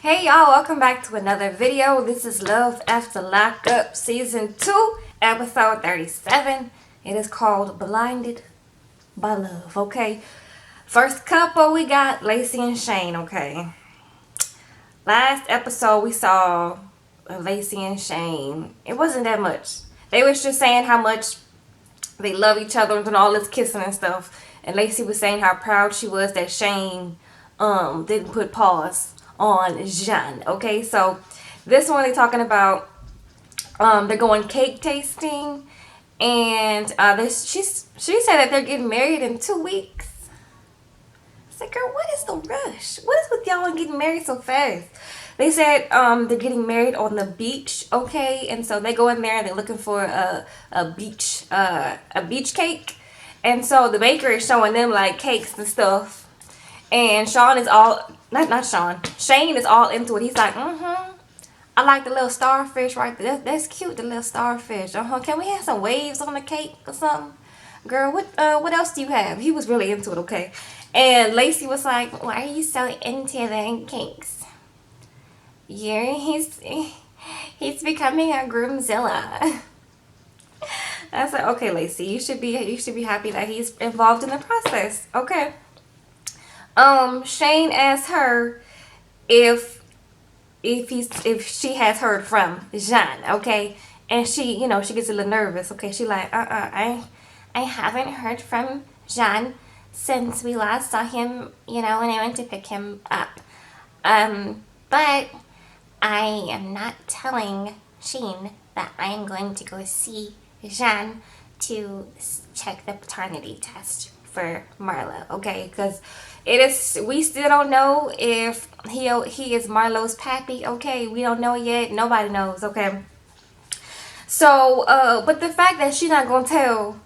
Hey y'all, welcome back to another video. This is Love After Lockup Season 2, Episode 37. It is called Blinded by Love, okay? First couple we got Lacey and Shane, okay? Last episode we saw Lacey and Shane. It wasn't that much. They was just saying how much they love each other and all this kissing and stuff. And Lacey was saying how proud she was that Shane didn't put pause on Jean. Okay, so this one they're talking about they're going cake tasting, and she said that they're getting married in 2 weeks. I said, girl, what is the rush? What is with y'all and getting married so fast? They said they're getting married on the beach, okay, and so they go in there and they're looking for a beach cake, and so the baker is showing them like cakes and stuff. And Sean is all, not Sean, Shane is all into it. He's like, I like the little starfish right there. That's cute, the little starfish. Can we have some waves on the cake or something? Girl, what else do you have? He was really into it, okay? And Lacey was like, why are you so into the cakes? Yeah, he's becoming a groomzilla. I said, okay, Lacey, you should be happy that he's involved in the process, okay? Shane asked her if she has heard from Jean, okay, and she gets a little nervous, okay. She like, I haven't heard from Jean since we last saw him, when I went to pick him up. But I am not telling Shane that I am going to go see Jean to check the paternity test for Marlo, okay, because we still don't know if he is Marlo's pappy, okay. We don't know yet. Nobody knows, okay. So but the fact that she's not gonna tell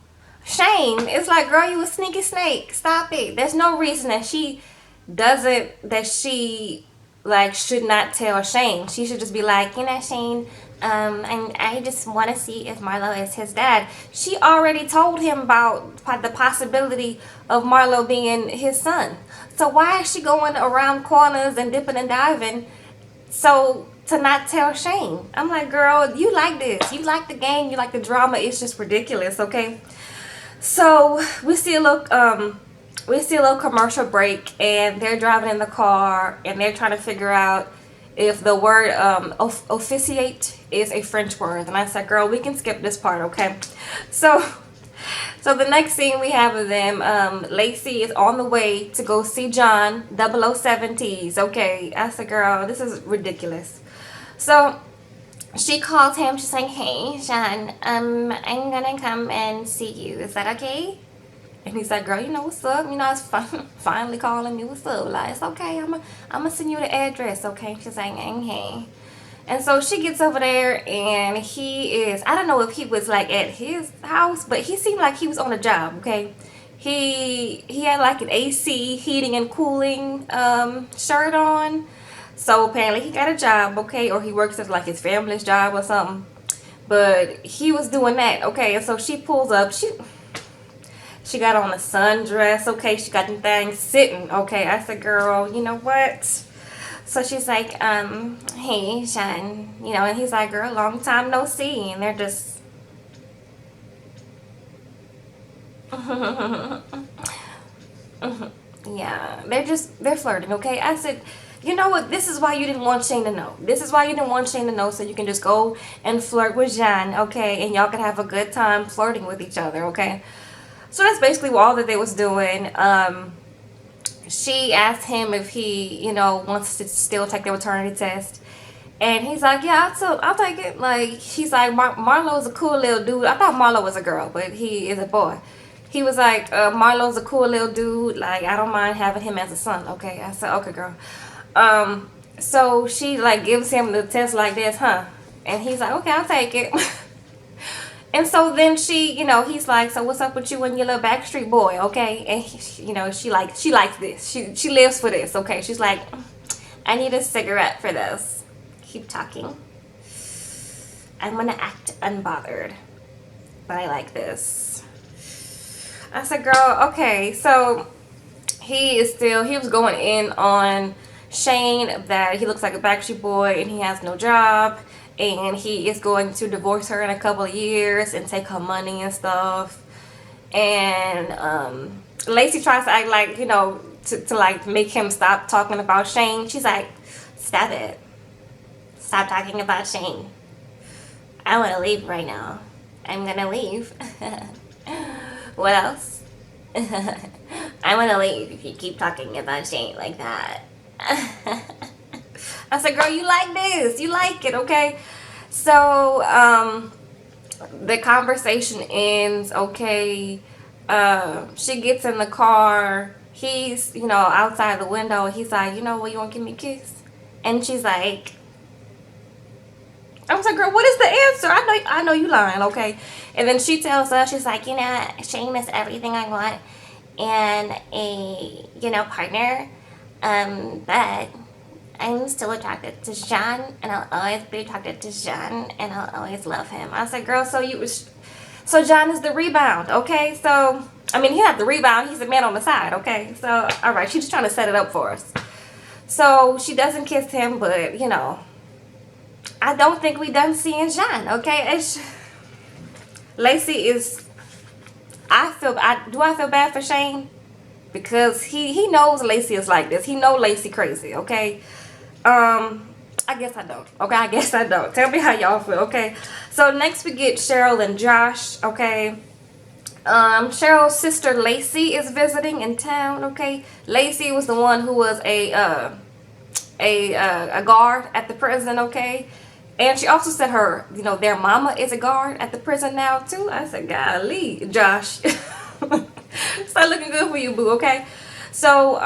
Shane, it's like, girl, you a sneaky snake. Stop it. There's no reason that she should not tell Shane. She should just be like, Shane, and I just want to see if Marlo is his dad. She already told him about the possibility of Marlo being his son. So why is she going around corners and dipping and diving so to not tell Shane? I'm like, girl, you like this. You like the game. You like the drama. It's just ridiculous, okay? So we see a little commercial break, and they're driving in the car, and they're trying to figure out if the word officiate is a French word. And I said, girl, we can skip this part, okay? So the next scene we have of them, Lacey is on the way to go see John, 007Ts, okay? I said, girl, this is ridiculous. So she calls him. She's like, hey, John, I'm gonna come and see you. Is that okay? And he's like, girl, what's up? It's finally calling me. What's up? Like, it's okay. I'm gonna send you the address, okay? She's like, okay. And so she gets over there, and I don't know if he was like at his house, but he seemed like he was on a job, okay? He had like an AC, heating and cooling shirt on. So apparently he got a job, okay? Or he works as like his family's job or something. But he was doing that, okay? And so she pulls up. She got on a sundress, okay? She got the thing sitting, okay? I said, girl, you know what? So she's like, hey, Sean, and he's like, girl, long time no see. And they're just, yeah, they're flirting, okay? I said, you know what? This is why you didn't want Shane to know. This is why you didn't want Shane to know, so you can just go and flirt with Jean, okay? And y'all can have a good time flirting with each other, okay? So that's basically all that they was doing. She asked him if he, wants to still take the maternity test. And he's like, yeah, I'll take it. Like, he's like, Marlo's a cool little dude. I thought Marlo was a girl, but he is a boy. He was like, Marlo's a cool little dude. Like, I don't mind having him as a son, okay? I said, okay, girl. So she, like, gives him the test like this, huh? And he's like, okay, I'll take it. And so then he's like, so what's up with you and your little Backstreet Boy, okay? And she likes this. She lives for this, okay? She's like, I need a cigarette for this. Keep talking. I'm gonna act unbothered, but I like this. I said, girl, okay. So he was going in on Shane that he looks like a Backstreet Boy and he has no job, and he is going to divorce her in a couple of years and take her money and stuff. And Lacey tries to act like, you know, to like make him stop talking about Shane. She's like, stop it. Stop talking about Shane. I want to leave right now. I'm gonna leave. What else? I want to leave if you keep talking about Shane like that. I said, girl, you like this. You like it, okay? So, the conversation ends, okay? She gets in the car. He's, you know, outside the window. He's like, you know what, you want to give me a kiss? And she's like, I was like, girl, what is the answer? I know you lying, okay? And then she tells us, she's like, you know, Shane is everything I want and a, you know, partner. But I'm still attracted to Jean, and I'll always be attracted to Jean, and I'll always love him. I was like, girl, so Jean is the rebound, okay? So, I mean, he's not the rebound. He's the man on the side, okay? So, all right, she's just trying to set it up for us. So, she doesn't kiss him, but, you know, I don't think we done seeing Jean, okay? Lacey is, do I feel bad for Shane? Because he knows Lacey is like this. He know Lacey crazy, okay? I guess I don't. Okay, I guess I don't. Tell me how y'all feel, okay? So next we get Cheryl and Josh, okay? Cheryl's sister Lacey is visiting in town, okay? Lacey was the one who was a guard at the prison, okay? And she also said her, you know, their mama is a guard at the prison now too. I said, golly, Josh. Start looking good for you, boo, okay? So,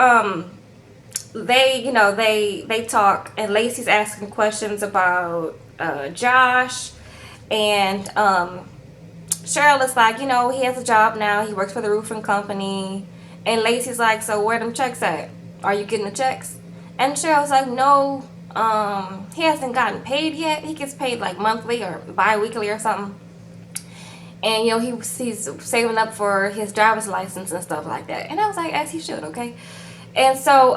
they talk, and Lacey's asking questions about Josh, and Cheryl is like, you know, he has a job now. He works for the roofing company. And Lacey's like, so where them checks at? Are you getting the checks? And Cheryl's like, no, he hasn't gotten paid yet. He gets paid like monthly or bi-weekly or something. And, you know, he's saving up for his driver's license and stuff like that. And I was like, as he should, okay? And so,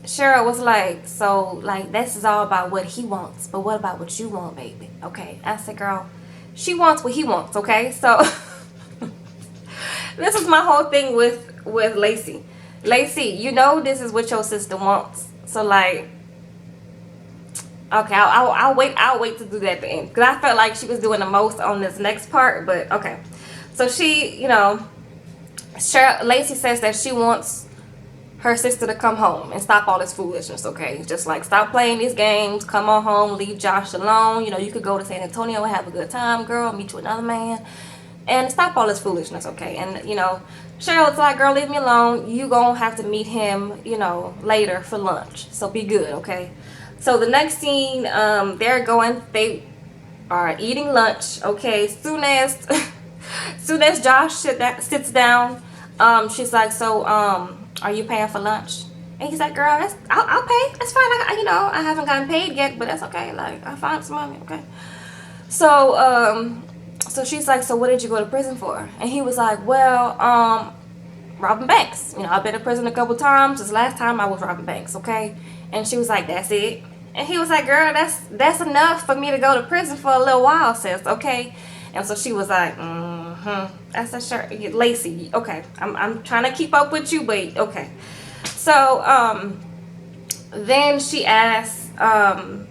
Cheryl was like, so, like, this is all about what he wants. But what about what you want, baby? Okay. I said, girl, she wants what he wants, okay? So, this is my whole thing with Lacey. Lacey, you know this is what your sister wants. So, like, okay, I'll wait to do that at the end. Because I felt like she was doing the most on this next part, but okay. So she, you know, Lacey says that she wants her sister to come home and stop all this foolishness, okay? Just like stop playing these games, come on home, leave Josh alone. You know, you could go to San Antonio and have a good time, girl, meet you another man. And stop all this foolishness, okay? And, you know, Cheryl's like, girl, leave me alone. You gonna have to meet him, you know, later for lunch. So be good, okay? So the next scene, they are eating lunch, okay? Soon as Josh sits down, she's like, so, are you paying for lunch? And he's like, girl, I'll pay. That's fine. I haven't gotten paid yet, but that's okay. Like, I found some money, okay? So, so she's like, so what did you go to prison for? And he was like, well, robbing banks. You know, I've been to prison a couple times. This last time I was robbing banks, okay? And she was like, that's it? And he was like, girl, that's enough for me to go to prison for a little while, sis, okay? And so she was like, I said, sure, Lacey, okay. I'm trying to keep up with you, but okay. So, then she asked about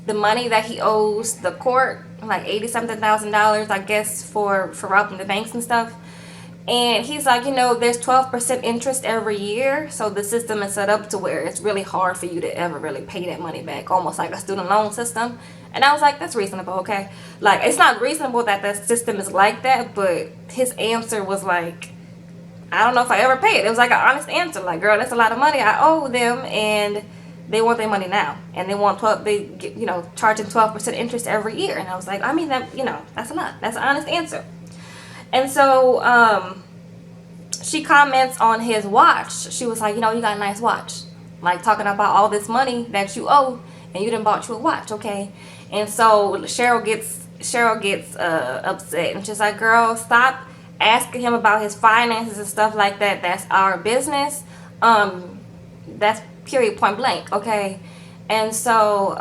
the money that he owes the court, like $80-something thousand, I guess, for robbing the banks and stuff. And he's like, you know, there's 12% interest every year, so the system is set up to where it's really hard for you to ever really pay that money back, almost like a student loan system. And I was like, that's reasonable, okay? Like, it's not reasonable that the system is like that, but his answer was like, I don't know if I ever pay it. It was like an honest answer, like, girl, that's a lot of money I owe them, and they want their money now, and charging 12% interest every year. And I was like, I mean, that, you know, that's a lot. That's an honest answer. And so she comments on his watch. She was like, you know, you got a nice watch. Like, talking about all this money that you owe, and you done bought you a watch, okay? And so Cheryl gets upset, and she's like, girl, stop asking him about his finances and stuff like that. That's our business. That's period, point blank, okay? And so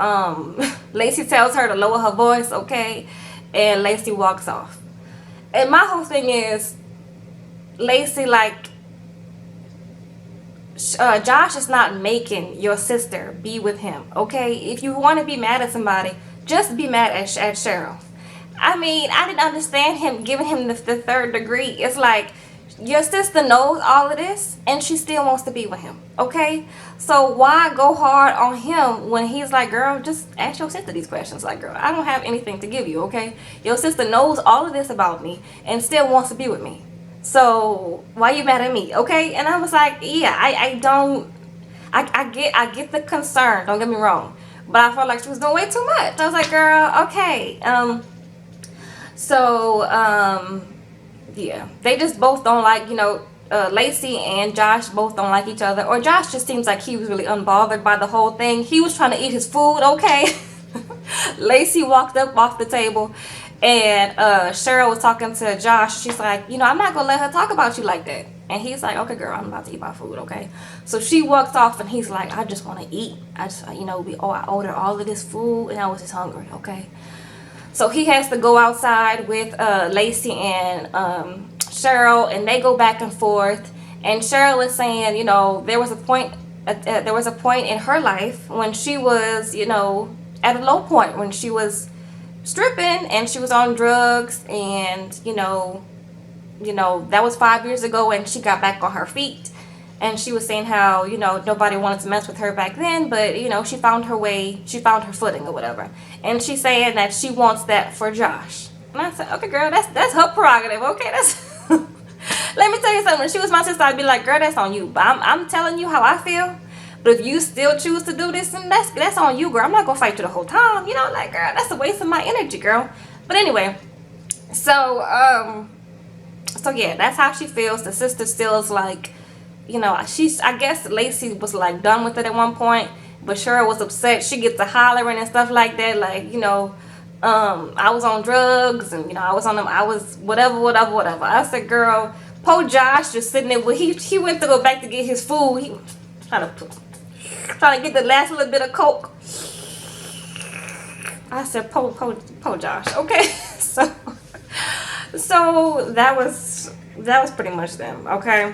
Lacey tells her to lower her voice, okay? And Lacey walks off. And my whole thing is, Lacey, like, Josh is not making your sister be with him, okay? If you want to be mad at somebody, just be mad at Cheryl. I mean, I didn't understand him giving him the third degree. It's like, your sister knows all of this and she still wants to be with him, okay? So why go hard on him when he's like, girl, just ask your sister these questions. Like, girl, I don't have anything to give you, okay? Your sister knows all of this about me and still wants to be with me. So why you mad at me, okay? And I was like, yeah, I get the concern, don't get me wrong, but I felt like she was doing way too much. I was like, girl, okay. Yeah, they just both don't like, Lacey and Josh both don't like each other. Or Josh just seems like he was really unbothered by the whole thing. He was trying to eat his food, okay? Lacey walked up off the table and Cheryl was talking to Josh. She's like, I'm not going to let her talk about you like that. And he's like, okay, girl, I'm about to eat my food, okay? So she walks off and he's like, I just want to eat. I ordered all of this food and I was just hungry, okay? So he has to go outside with Lacey and Cheryl, and they go back and forth. And Cheryl is saying, there was a point in her life when she was, at a low point, when she was stripping and she was on drugs, and that was 5 years ago, and she got back on her feet. And she was saying how, nobody wanted to mess with her back then, but, she found her way, she found her footing or whatever. And she's saying that she wants that for Josh. And I said, okay, girl, that's her prerogative, okay? That's let me tell you something. When she was my sister, I'd be like, girl, that's on you. But I'm telling you how I feel. But if you still choose to do this, and that's on you, girl. I'm not going to fight you the whole time. Like, girl, that's a waste of my energy, girl. But anyway, so yeah, that's how she feels. The sister still is like, I guess Lacey was like done with it at one point, but Cheryl was upset. She gets to hollering and stuff like that, like, I was on drugs and I was whatever. I said, girl, poor Josh just sitting there. He went to go back to get his food. He was trying to get the last little bit of Coke. I said, poor Josh. Okay, so that was pretty much them. Okay.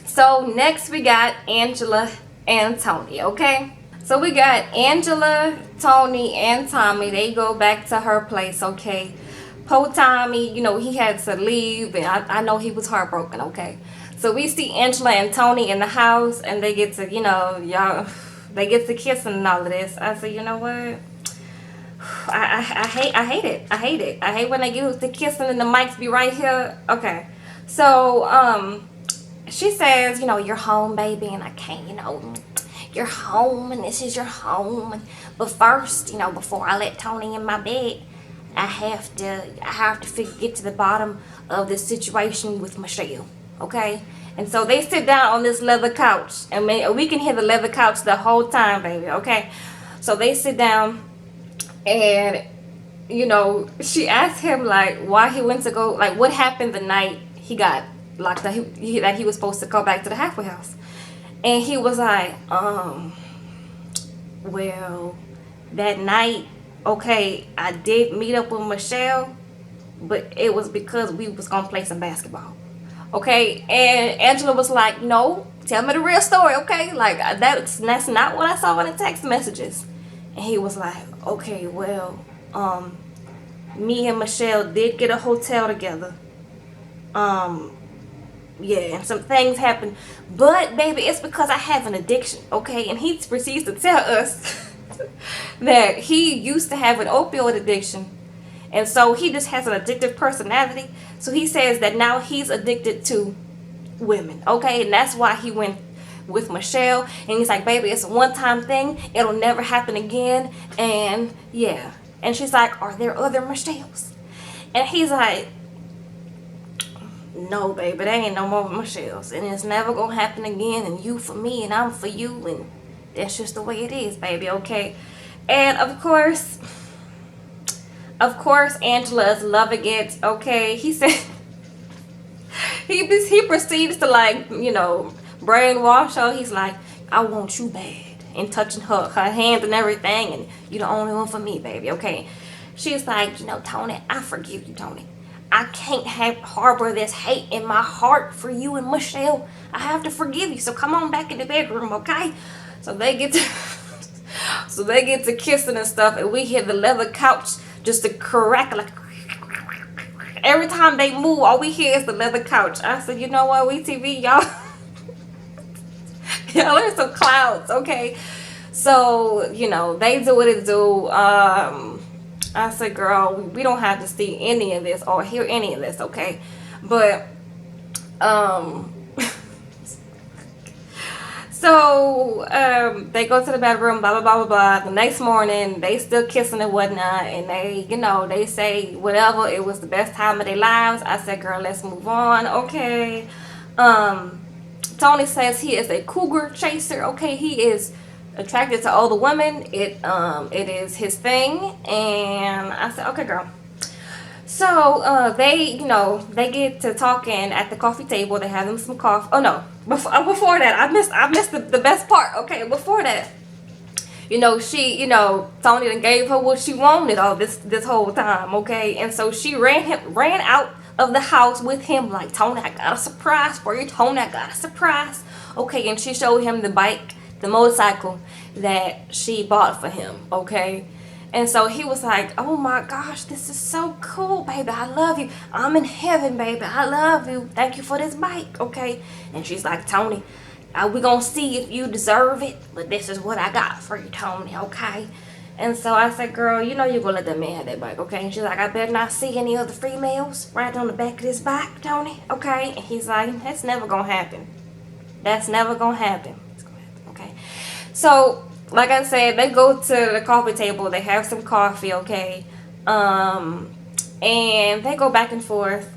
So next we got Angela and Tony, okay? So we got Angela, Tony, and Tommy. They go back to her place, okay? Po Tommy, he had to leave, and I know he was heartbroken, okay? So we see Angela and Tony in the house, and they get to, they get to kissing and all of this. I said, you know what? I hate it. I hate when they get to kissing and the mics be right here. Okay. So, she says, you're home, baby, and I can't, you're home, and this is your home. But first, before I let Tony in my bed, I have to get to the bottom of this situation with Michelle, okay? And so they sit down on this leather couch, and we can hear the leather couch the whole time, baby, okay? So they sit down, and, she asked him, like, why he went to go, like, what happened the night he got locked up, that he was supposed to go back to the halfway house. And he was like, well, that night, okay, I did meet up with Michelle, but it was because we was gonna play some basketball, okay? And Angela was like, no, tell me the real story, okay? Like, that's not what I saw in the text messages. And he was like, okay, well, me and Michelle did get a hotel together. Yeah, and some things happened, but baby, it's because I have an addiction, okay? And he proceeds to tell us that he used to have an opioid addiction, and so he just has an addictive personality. So he says that now he's addicted to women, okay? And that's why he went with Michelle. And he's like, baby, it's a one-time thing, it'll never happen again. And yeah, and she's like, are there other Michelles? And he's like, no, baby, there ain't no more Michelle's, and it's never gonna happen again, and you for me and I'm for you, and that's just the way it is, baby, okay? And of course Angela is loving it, okay? He said he proceeds to, like, brainwash her. He's like, I want you bad. And touching her hands and everything. And you're the only one for me, baby, okay? She's like, Tony, I forgive you, Tony. I can't harbor this hate in my heart for you and Michelle. I have to forgive you. So come on back in the bedroom, okay? So they get to kissing and stuff, and we hear the leather couch just to crack like every time they move. All we hear is the leather couch. I said, you know what, we TV, y'all. Y'all are some clouds, okay? So they do what it do. I said, girl, we don't have to see any of this or hear any of this, okay? But, so, they go to the bedroom, blah, blah, blah, blah, blah. The next morning, they still kissing and whatnot, and they say whatever, it was the best time of their lives. I said, girl, let's move on, okay? Tony says he is a cougar chaser, okay? He is attracted to older women. It is his thing. And I said, okay, girl. So they get to talking at the coffee table. They have them some coffee. Oh no, before that, I missed the best part. Okay, before that, she Tony done gave her what she wanted all this whole time. Okay, and so she ran out of the house with him like, Tony, I got a surprise for you. Tony, I got a surprise. Okay, and she showed him the motorcycle that she bought for him, okay? And so he was like, oh my gosh, this is so cool, baby. I love you. I'm in heaven, baby. I love you. Thank you for this bike, okay? And she's like, Tony, we gonna see if you deserve it, but this is what I got for you, Tony, okay? And so I said, girl, you're gonna let that man have that bike, okay? And she's like, I better not see any other females right on the back of this bike, Tony, okay? And he's like, that's never gonna happen. That's never gonna happen. Okay, so like I said, they go to the coffee table. They have some coffee, okay, and they go back and forth.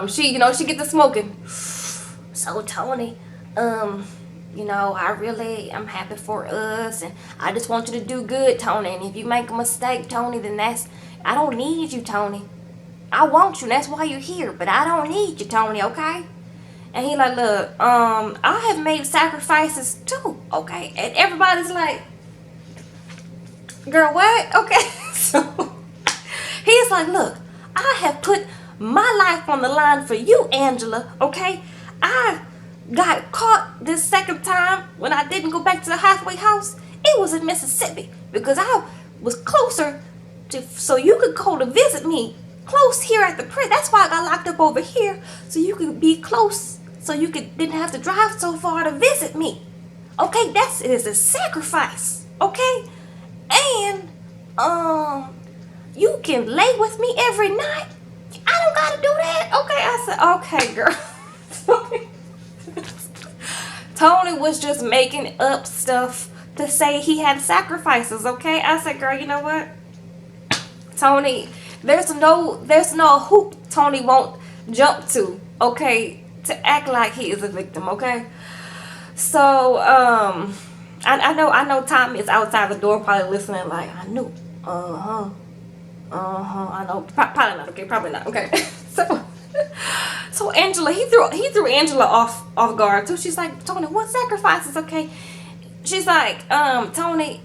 She gets to smoking. So Tony, I'm happy for us, and I just want you to do good, Tony. And if you make a mistake, Tony, then I don't need you, Tony. I want you, and that's why you're here. But I don't need you, Tony. Okay. And he like, look, I have made sacrifices too, okay? And everybody's like, girl, what? Okay, so he's like, look, I have put my life on the line for you, Angela, okay? I got caught this second time when I didn't go back to the halfway house. It was in Mississippi because I was closer so you could go to visit me close here at the prison. That's why I got locked up over here, so you could be close. So you didn't have to drive so far to visit me. Okay, it is a sacrifice. Okay? And you can lay with me every night. I don't gotta do that. Okay, I said, okay, girl. Tony was just making up stuff to say he had sacrifices, okay? I said, girl, you know what? Tony, there's no hoop Tony won't jump to, okay? To act like he is a victim, okay? So, I know Tom is outside the door probably listening like, I knew. I know. Probably not, okay? Probably not, okay? So Angela, he threw Angela off guard too. She's like, Tony, what sacrifices, okay? She's like, Tony,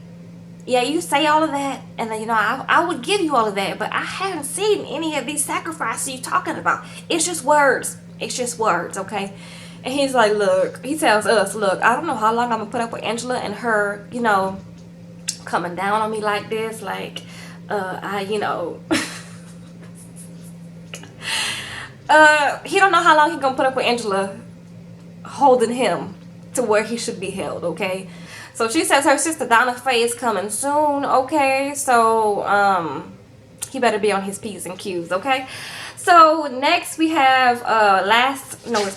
yeah, you say all of that, and then, I would give you all of that, but I haven't seen any of these sacrifices you're talking about. It's just words. It's just words, okay? And he's like, look, he tells us, look, I don't know how long I'm gonna put up with Angela and her, coming down on me like this, like, he don't know how long he gonna put up with Angela holding him to where he should be held, okay? So she says her sister Donna Faye is coming soon, okay? So, he better be on his P's and Q's, okay? So next we have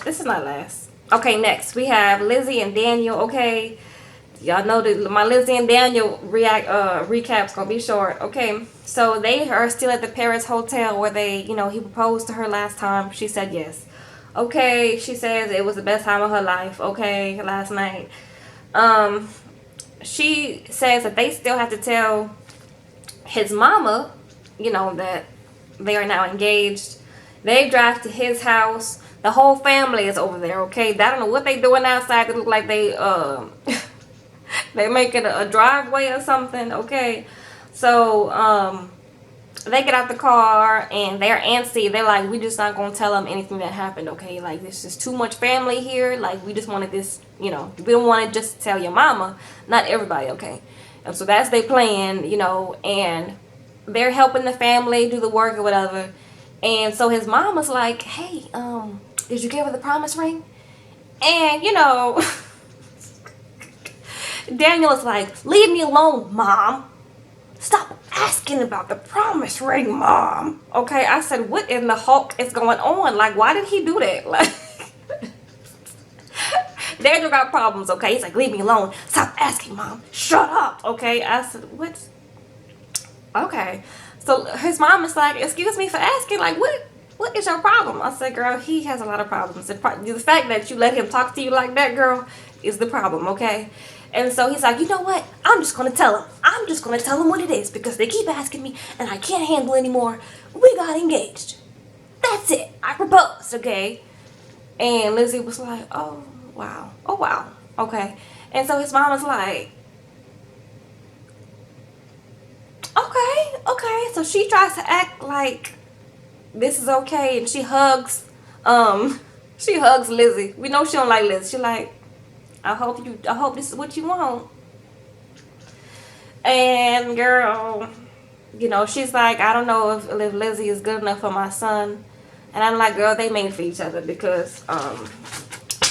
this is not last. Okay, next we have Lizzy and Danielle, okay? Y'all know that my Lizzy and Danielle recap's gonna be short, okay? So they are still at the Paris hotel where he proposed to her last time. She said yes. Okay, she says it was the best time of her life, okay, last night. She says that they still have to tell his mama, that they are now engaged. They drive to his house The whole family is over there, okay? I don't know what they doing outside. It look like they they making a driveway or something, okay? So they get out the car and they're antsy. They're like, we just not gonna tell them anything that happened, okay? Like, there's just too much family here. Like, we just wanted this, you know, we don't want to just tell your mama, not everybody, okay? And so that's their plan, you know, and they're helping the family do the work or whatever. And so his mom was like, hey, did you give her the promise ring? And, you know, Daniel is like, leave me alone, Mom. Stop asking about the promise ring, Mom. Okay, I said, what in the Hulk is going on? Like, why did he do that? Like, Daniel got problems, okay? He's like, leave me alone. Stop asking, Mom. Shut up, okay? I said, what? Okay. So his mom is like, excuse me for asking, like, what is your problem? I said, girl, he has a lot of problems. The fact that you let him talk to you like that, girl, is the problem, okay? And so he's like, you know what? I'm just going to tell him. I'm just going to tell him what it is because they keep asking me and I can't handle anymore. We got engaged. That's it. I proposed, okay? And Lizzy was like, oh, wow. Oh, wow. Okay. And so his mom was like, okay. So she tries to act like this is okay, and she hugs Lizzy. We know she don't like Lizzy. She like, I hope this is what you want. And girl, you know, she's like, I don't know if Lizzy is good enough for my son. And I'm like, girl, they made for each other because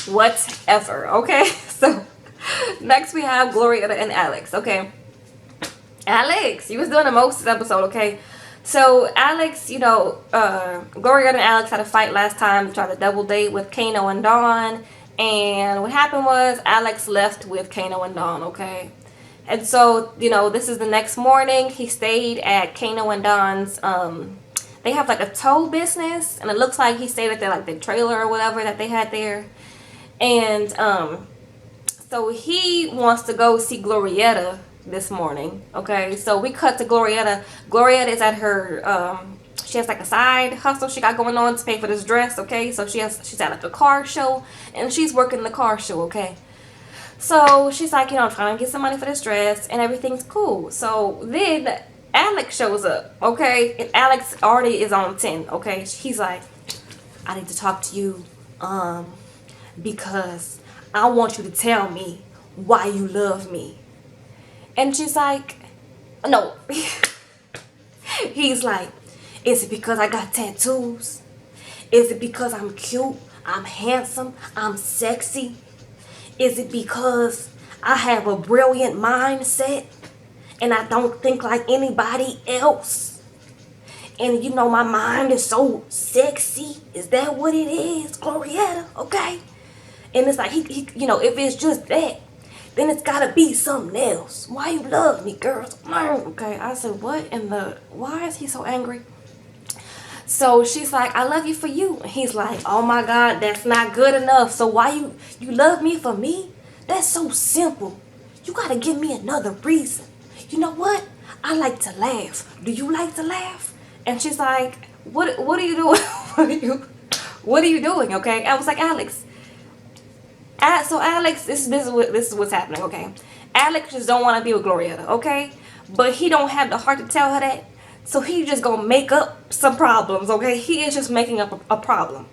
whatever, okay? So next we have Glorietta and Alex, okay? Alex, you was doing the most this episode, okay? So Alex, you know, Glorietta and Alex had a fight last time to try to double date with Kano and Dawn. And what happened was Alex left with Kano and Dawn, okay? And so, you know, this is the next morning. He stayed at Kano and Dawn's, they have like a tow business. And it looks like he stayed at their, like, the trailer or whatever that they had there. And so he wants to go see Glorietta this morning, okay? So we cut to Glorietta. Glorietta is at her, she has like a side hustle she got going on to pay for this dress, okay? So she's at like a car show, and she's working the car show, okay? So she's like, you know, I'm trying to get some money for this dress, and everything's cool. So then Alex shows up, okay? And Alex already is on 10, okay? He's like, I need to talk to you, because I want you to tell me why you love me. And she's like, no. He's like, is it because I got tattoos? Is it because I'm cute? I'm handsome? I'm sexy? Is it because I have a brilliant mindset and I don't think like anybody else? And you know, my mind is so sexy. Is that what it is, Glorietta? Okay? And it's like, he you know, if it's just that, then it's gotta be something else. Why you love me, girls? Okay, I said, what in the, why is he so angry? So she's like, I love you for you. And he's like, oh my God, that's not good enough. So why you love me for me? That's so simple. You gotta give me another reason. You know what? I like to laugh. Do you like to laugh? And she's like, what are you doing? what are you doing? Okay. I was like, Alex. So Alex, this is what's happening, okay? Alex just don't want to be with Glorietta, okay? But he don't have the heart to tell her that. So he just gonna make up some problems, okay? He is just making up a problem.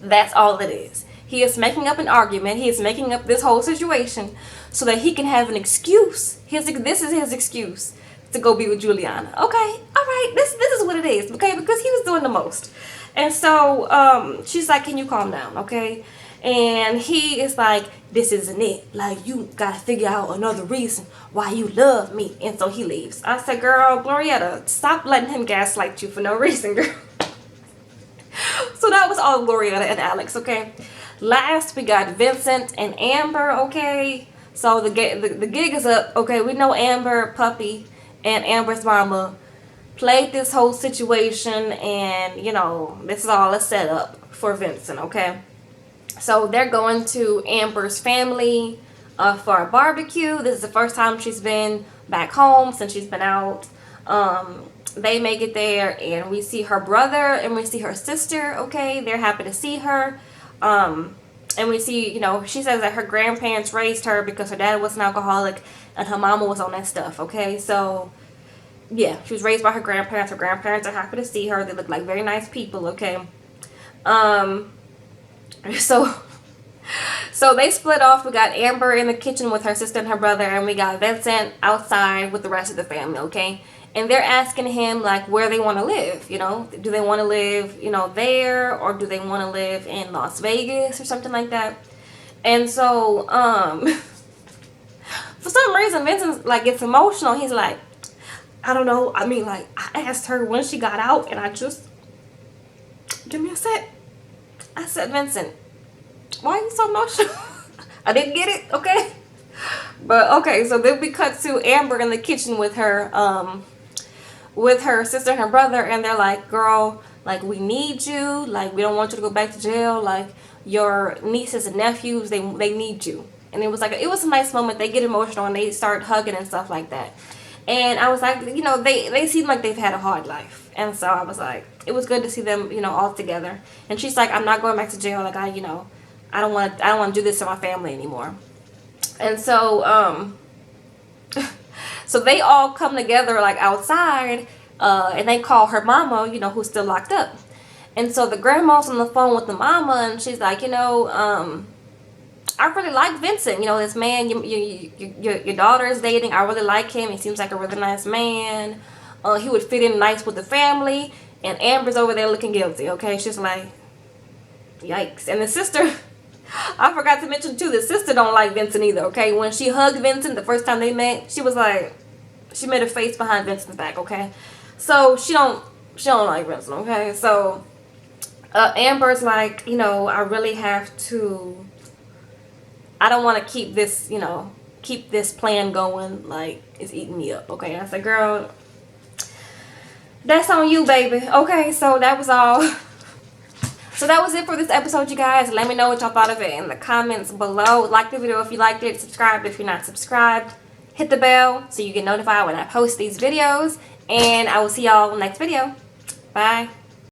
That's all it is. He is making up an argument. He is making up this whole situation so that he can have an excuse. This is his excuse to go be with Juliana. Okay, all right. This is what it is, okay? Because he was doing the most. And so she's like, can you calm down, okay? And he is like, this isn't it. Like, you gotta figure out another reason why you love me. And so he leaves. I said, girl, Glorietta, stop letting him gaslight you for no reason, girl. So that was all Glorietta and Alex, okay? Last, we got Vincent and Amber, okay? So the gig is up, okay? We know Amber, Puppy, and Amber's mama played this whole situation. And, you know, this is all a setup for Vincent, okay? So they're going to Amber's family for a barbecue. This is the first time she's been back home since she's been out. they make it there, and we see her brother and we see her sister. Okay, they're happy to see her. And we see, you know, she says that her grandparents raised her because her dad was an alcoholic and her mama was on that stuff. Okay, so yeah, she was raised by her grandparents. Her grandparents are happy to see her. They look like very nice people. Okay, so they split off. We got Amber in the kitchen with her sister and her brother, and we got Vincent outside with the rest of the family. Okay, and they're asking him like where they want to live. You know, do they want to live, you know, there, or do they want to live in Las Vegas or something like that? And so for some reason Vincent like gets emotional. He's like, I don't know. I mean, like, I asked her when she got out, and I just, give me a sec. I said, Vincent, why are you so emotional? I didn't get it, okay? But okay, so then we cut to Amber in the kitchen with her sister and her brother, and they're like, girl, like, we need you. Like, we don't want you to go back to jail. Like, your nieces and nephews, they need you. And it was like, it was a nice moment. They get emotional and they start hugging and stuff like that. And I was like, you know, they seem like they've had a hard life. And so I was like, it was good to see them, you know, all together. And she's like, I'm not going back to jail. Like, I don't want to do this to my family anymore. And so, so they all come together like outside, and they call her mama, you know, who's still locked up. And so the grandma's on the phone with the mama, and she's like, you know, I really like Vincent. You know, this man your daughter is dating. I really like him. He seems like a really nice man. He would fit in nice with the family. And Amber's over there looking guilty. Okay, she's like, yikes. And the sister, I forgot to mention too, the sister don't like Vincent either. Okay, when she hugged Vincent the first time they met, she was like, she made a face behind Vincent's back. Okay, so she don't like Vincent. Okay, so Amber's like, you know, I really have to. I don't want to keep this, you know, keep this plan going. Like, it's eating me up. Okay, I said, girl, that's on you, baby. Okay, so that was all. So that was it for this episode, you guys. Let me know what y'all thought of it in the comments below. Like the video if you liked it. Subscribe if you're not subscribed. Hit the bell so you get notified when I post these videos. And I will see y'all next video. Bye.